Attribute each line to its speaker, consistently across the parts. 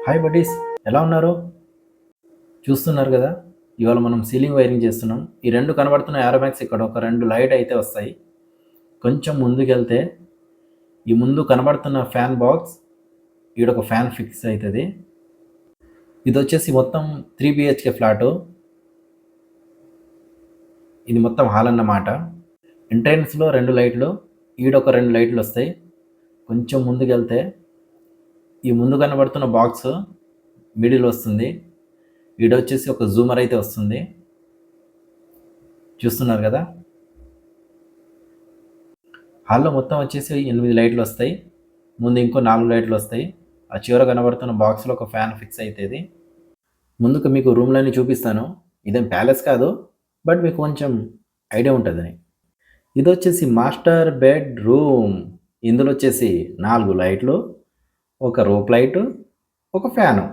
Speaker 1: Hi buddies, ఎలా ఉన్నారు? చూస్తున్నారు కదా, ఇవాళ మనం సీలింగ్ వైరింగ్ చేస్తున్నాం. ఈ రెండు కనబడుతున్న ఏరోబ్యాగ్స్ ఇక్కడ ఒక రెండు లైట్ అయితే వస్తాయి. కొంచెం ముందుకెళ్తే ఈ ముందు కనబడుతున్న ఫ్యాన్ బాక్స్ ఈడొక ఫ్యాన్ ఫిక్స్ అవుతుంది. ఇది వచ్చేసి మొత్తం 3 BHK ఫ్లాటు. ఇది మొత్తం హాల్ అన్నమాట. ఎంట్రన్స్లో రెండు లైట్లు, ఈడొక రెండు లైట్లు వస్తాయి. కొంచెం ముందుకెళ్తే ఈ ముందు కనబడుతున్న బాక్స్ మిడిల్ వస్తుంది. ఈడొచ్చేసి ఒక జూమర్ అయితే వస్తుంది. చూస్తున్నారు కదా, హాల్లో మొత్తం వచ్చేసి 8 లైట్లు వస్తాయి. ముందు ఇంకో 4 లైట్లు వస్తాయి. ఆ చివర కనబడుతున్న బాక్స్లో ఒక ఫ్యాన్ ఫిక్స్ అవుతుంది. ముందుకు మీకు రూమ్లన్నీ చూపిస్తాను. ఇదేం ప్యాలెస్ కాదు, బట్ మీకు కొంచెం ఐడియా ఉంటుందని. ఇది వచ్చేసి మాస్టర్ బెడ్ రూమ్. ఇందులో వచ్చేసి 4 లైట్లు, ఒక రోప్ లైటు, ఒక ఫ్యాను.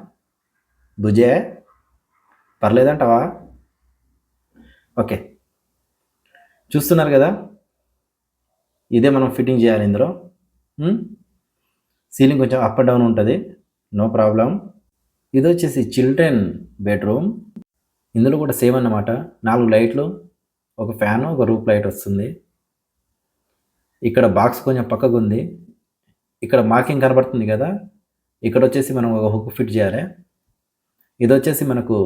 Speaker 1: బుజే పర్లేదంటావా? ఓకే, చూస్తున్నారు కదా, ఇదే మనం ఫిట్టింగ్ చేయాలి ఇందులో. సీలింగ్ కొంచెం అప్ అండ్ డౌన్ ఉంటుంది, నో ప్రాబ్లం. ఇది వచ్చేసి చిల్డ్రన్ బెడ్రూమ్. ఇందులో కూడా సేమ్ అన్నమాట. 4 లైట్లు, ఒక ఫ్యాను, ఒక రూప్ లైట్ వస్తుంది. ఇక్కడ బాక్స్ కొంచెం పక్కకు ఉంది. ఇక్కడ మార్కింగ్ కనబడుతుంది కదా, ఇక్కడ వచ్చేసి మనం ఒక హుక్ ఫిట్ చేయాలి. ఇది వచ్చేసి మనకు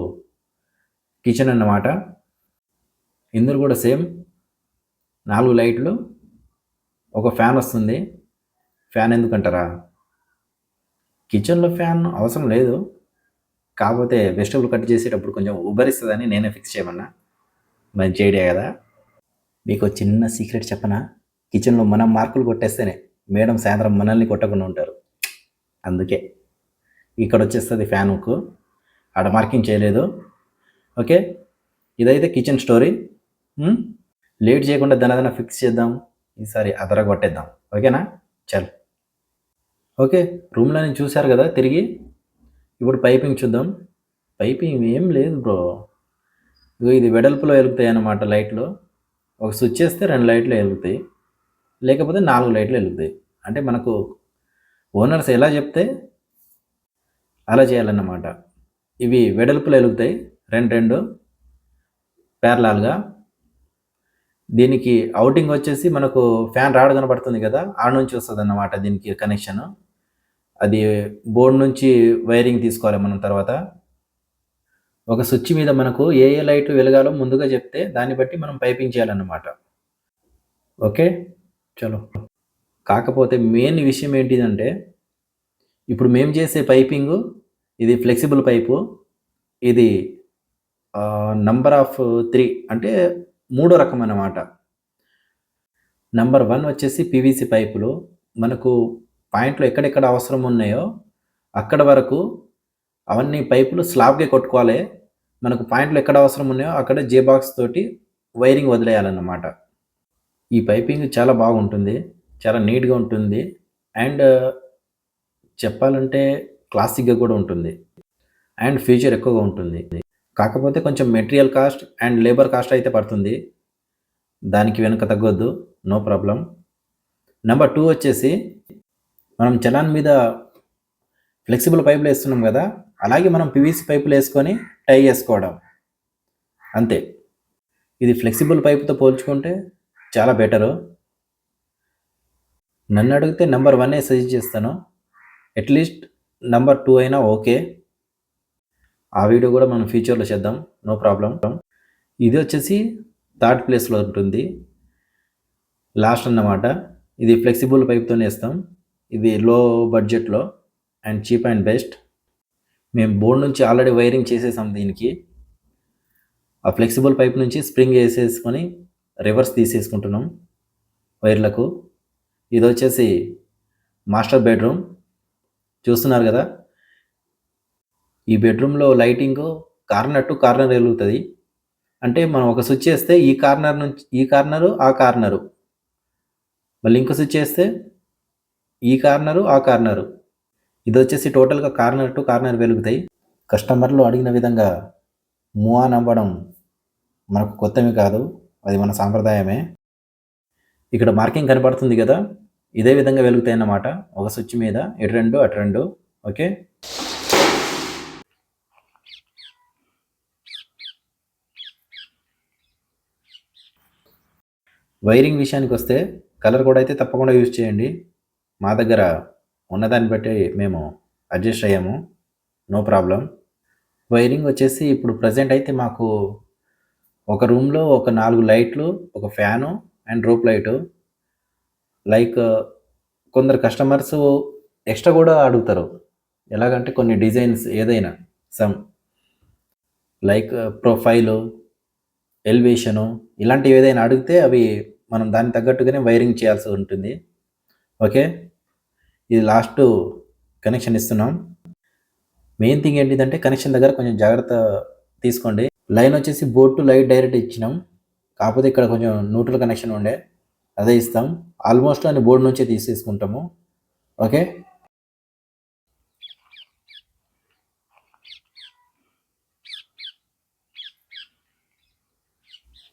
Speaker 1: కిచెన్ అన్నమాట. ఇందులో కూడా సేమ్ 4 లైట్లు, ఒక ఫ్యాన్ వస్తుంది. ఫ్యాన్ ఎందుకంటారా, కిచెన్లో ఫ్యాన్ అవసరం లేదు, కాకపోతే వెజిటబుల్ కట్ చేసేటప్పుడు కొంచెం ఉబ్బరిస్తుందని నేనే ఫిక్స్ చేయమన్నా. మంచి ఐడియా కదా. మీకు చిన్న సీక్రెట్ చెప్పనా, కిచెన్లో మనం మార్కులు కొట్టేస్తేనే మేడం సాయంత్రం మనల్ని కొట్టకుండా ఉంటారు. అందుకే ఇక్కడ వచ్చేస్తుంది ఫ్యాన్ హుక్, ఆడ మార్కింగ్ చేయలేదు. ఓకే, ఇదైతే కిచెన్ స్టోరీ. లేట్ చేయకుండా దనదన ఫిక్స్ చేద్దాం, ఈసారి అదర కొట్టేద్దాం. ఓకేనా? చల్. ఓకే, రూమ్లో చూశారు కదా తిరిగి. ఇప్పుడు పైపింగ్ చూద్దాం. పైపింగ్ ఏం లేదు బ్రో, ఇది వెడల్పులో వెలుగుతాయి అన్నమాట లైట్లు. ఒక స్విచ్ చేస్తే 2 లైట్లు వెలుగుతాయి, లేకపోతే 4 లైట్లు వెలుగుతాయి. అంటే మనకు ఓనర్స్ ఎలా చెప్తే అలా చేయాలన్నమాట. ఇవి వెడల్పులో వెలుగుతాయి, రెండు ప్యారలాల్గా. దీనికి అవుటింగ్ వచ్చేసి మనకు ఫ్యాన్ రాడ్ కనబడుతుంది కదా, ఆడ నుంచి వస్తుంది అన్నమాట దీనికి కనెక్షన్. అది బోర్డు నుంచి వైరింగ్ తీసుకోవాలి మనం. తర్వాత ఒక స్విచ్ మీద మనకు ఏ లైట్ వెలగాలో ముందుగా చెప్తే దాన్ని బట్టి మనం పైపింగ్ చేయాలన్నమాట. ఓకే, చలో. కాకపోతే మెయిన్ విషయం ఏంటిదంటే, ఇప్పుడు మేము చేసే పైపింగు ఇది ఫ్లెక్సిబుల్ పైపు. ఇది నంబర్ ఆఫ్ 3, అంటే 3వ రకం అన్నమాట. నంబర్ 1 వచ్చేసి పీవీసీ పైపులు. మనకు పాయింట్లు ఎక్కడెక్కడ అవసరం ఉన్నాయో అక్కడ వరకు అవన్నీ పైపులు స్లాబ్గా కొట్టుకోవాలి. మనకు పాయింట్లు ఎక్కడ అవసరం ఉన్నాయో అక్కడ జే బాక్స్ తోటి వైరింగ్ వదిలేయాలన్నమాట. ఈ పైపింగ్ చాలా బాగుంటుంది, చాలా నీట్గా ఉంటుంది, అండ్ చెప్పాలంటే క్లాసిక్గా కూడా ఉంటుంది, అండ్ ఫ్యూచర్ ఎక్కువగా ఉంటుంది. కాకపోతే కొంచెం material cost and labour cost అయితే పడుతుంది, దానికి వెనుక తగ్గొద్దు, నో ప్రాబ్లం. నెంబర్ 2 వచ్చేసి మనం చలాన్ మీద ఫ్లెక్సిబుల్ పైపులు వేస్తున్నాం కదా, అలాగే మనం పీవీసీ పైపులు వేసుకొని టై చేసుకోవడం అంతే. ఇది ఫ్లెక్సిబుల్ పైపుతో పోల్చుకుంటే చాలా బెటరు. నన్ను అడిగితే నెంబర్ 1 సజెస్ట్ చేస్తాను. అట్లీస్ట్ నెంబర్ 2 అయినా ఓకే. ఆ వీడియో కూడా మనం ఫ్యూచర్లో చేద్దాం, నో ప్రాబ్లం. ఇది వచ్చేసి 3rd ప్లేస్లో ఉంటుంది, లాస్ట్ అన్నమాట. ఇది ఫ్లెక్సిబుల్ పైప్తోనే వేస్తాం. ఇది లో బడ్జెట్లో అండ్ చీప్ అండ్ బెస్ట్. మేము బోర్డు నుంచి ఆల్రెడీ వైరింగ్ చేసేసాం దీనికి. ఆ ఫ్లెక్సిబుల్ పైప్ నుంచి స్ప్రింగ్ వేసేసుకొని రివర్స్ తీసేసుకుంటున్నాం వైర్లకు. ఇది వచ్చేసి మాస్టర్ బెడ్రూమ్. చూస్తున్నారు కదా, ఈ బెడ్రూమ్లో లైటింగ్ కార్నర్ టు కార్నర్ వెలుగుతుంది. అంటే మనం ఒక స్విచ్ చేస్తే ఈ కార్నర్ నుంచి ఈ కార్నరు, ఆ కార్నరు, మళ్ళీ ఇంకో స్విచ్ చేస్తే ఈ కార్నరు, ఆ కార్నరు. ఇది వచ్చేసి టోటల్గా కార్నర్ టు కార్నర్ వెలుగుతాయి. కస్టమర్లు అడిగిన విధంగా మూవ్ ఆన్ అవ్వడం మనకు కొత్తవి కాదు, అది మన సాంప్రదాయమే. ఇక్కడ మార్కింగ్ కనబడుతుంది కదా, ఇదే విధంగా వెలుగుతాయి అన్నమాట. ఒక స్విచ్ మీద ఇటు 2 అటు 2. ఓకే, వైరింగ్ విషయానికి వస్తే కలర్ కూడా అయితే తప్పకుండా యూజ్ చేయండి. మా దగ్గర ఉన్నదాన్ని బట్టి మేము అడ్జస్ట్ అయ్యాము. No problem. వైరింగ్ వచ్చేసి ఇప్పుడు ప్రెజెంట్ అయితే మాకు ఒక రూమ్‌లో ఒక 4 లైట్లు, ఒక fan and roof light. Like కొందరు కస్టమర్సు ఎక్స్‌ట్రా కూడా అడుగుతారు. ఎలాగంటే కొన్ని డిజైన్స్ ఏదైనా సమ్ లైక్ ప్రొఫైలు, ఎలివేషను ఇలాంటివి ఏదైనా అడిగితే అవి మనం దానికి తగ్గట్టుగానే వైరింగ్ చేయాల్సి ఉంటుంది. ఓకే. ఇది లాస్టు కనెక్షన్ ఇస్తున్నాం. మెయిన్ థింగ్ ఏంటిదంటే కనెక్షన్ దగ్గర కొంచెం జాగ్రత్త తీసుకోండి. లైన్ వచ్చేసి బోర్డ్ టు లైట్ డైరెక్ట్ ఇచ్చినాం. కాకపోతే ఇక్కడ కొంచెం న్యూట్రల్ కనెక్షన్ ఉండే అదే ఇస్తాం. ఆల్మోస్ట్ అన్ని బోర్డ్ నుంచే తీసేసుకుంటాము. ఓకే.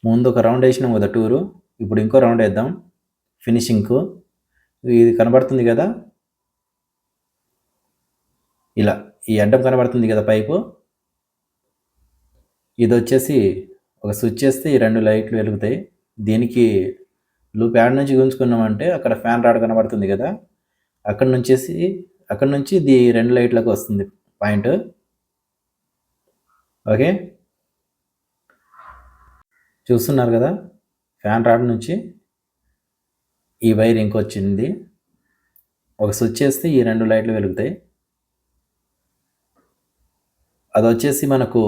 Speaker 1: ముందు ఒక రౌండ్ వేసినాం కదా టూరు. ఇప్పుడు ఇంకో రౌండ్ వేద్దాం ఫినిషింగ్కు. ఇది కనబడుతుంది కదా, ఇలా ఈ అడ్డం కనబడుతుంది కదా పైపు. ఇది వచ్చేసి ఒక స్విచ్ చేస్తే ఈ 2 లైట్లు వెలుగుతాయి. దీనికి లూప్ యాడ్ నుంచి గుంజుకున్నామంటే అక్కడ ఫ్యాన్ రాడ్ కనబడుతుంది కదా, అక్కడ నుంచి ఇది 2 లైట్లకు వస్తుంది పాయింట్. ఓకే. చూస్తున్నారు కదా, ఫ్యాన్ రాడ్ నుంచి ఈ వైర్ ఇంకొచ్చింది. ఒక స్విచ్ చేస్తే ఈ 2 లైట్లు వెలుగుతాయి. అది వచ్చేసి మనకు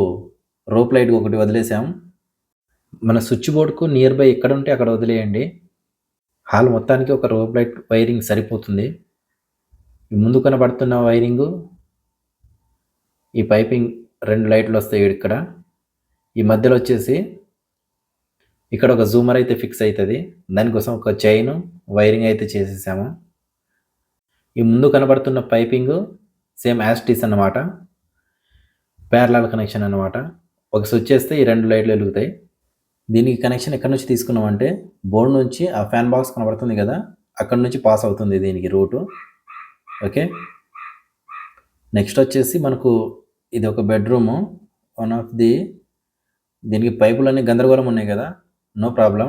Speaker 1: రోప్ లైట్ ఒకటి వదిలేసాం. మన స్విచ్ బోర్డ్కు నియర్ బై ఎక్కడ ఉంటే అక్కడ వదిలేయండి. హాల్ మొత్తానికి ఒక రోప్ లైట్ వైరింగ్ సరిపోతుంది. ముందు కనబడుతున్న వైరింగు, ఈ పైపింగ్ 2 లైట్లు వస్తాయి ఇక్కడ. ఈ మధ్యలో వచ్చేసి ఇక్కడ ఒక జూమర్ అయితే ఫిక్స్ అవుతుంది. దానికోసం ఒక చైన్ వైరింగ్ అయితే చేసేసాము. ఈ ముందు కనబడుతున్న పైపింగ్ సేమ్ యాస్టీస్ అన్నమాట, ప్యారలల్ కనెక్షన్ అన్నమాట. ఒక స్విచ్ చేస్తే ఈ 2 లైట్లు వెలుగుతాయి. దీనికి కనెక్షన్ ఎక్కడి నుంచి తీసుకున్నామంటే బోర్డు నుంచి ఆ ఫ్యాన్ బాక్స్ కనబడుతుంది కదా, అక్కడ నుంచి పాస్ అవుతుంది దీనికి రూటు. ఓకే. నెక్స్ట్ వచ్చేసి మనకు ఇది ఒక బెడ్రూము. వన్ ఆఫ్ ది దీనికి పైపులన్నీ గందరగోళం ఉన్నాయి కదా, నో ప్రాబ్లం.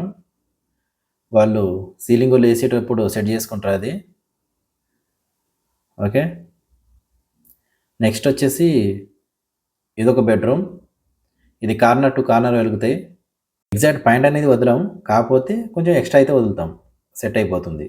Speaker 1: వాళ్ళు సీలింగ్ వాళ్ళు వేసేటప్పుడు సెట్ చేసుకుంటారు అది. ఓకే. నెక్స్ట్ వచ్చేసి ఇదొక బెడ్రూమ్. ఇది కార్నర్ టు కార్నర్ వెలుగుతాయి. ఎగ్జాక్ట్ పాయింట్ అనేది వదలం, కాకపోతే కొంచెం ఎక్స్ట్రా అయితే వదులుతాం, సెట్ అయిపోతుంది.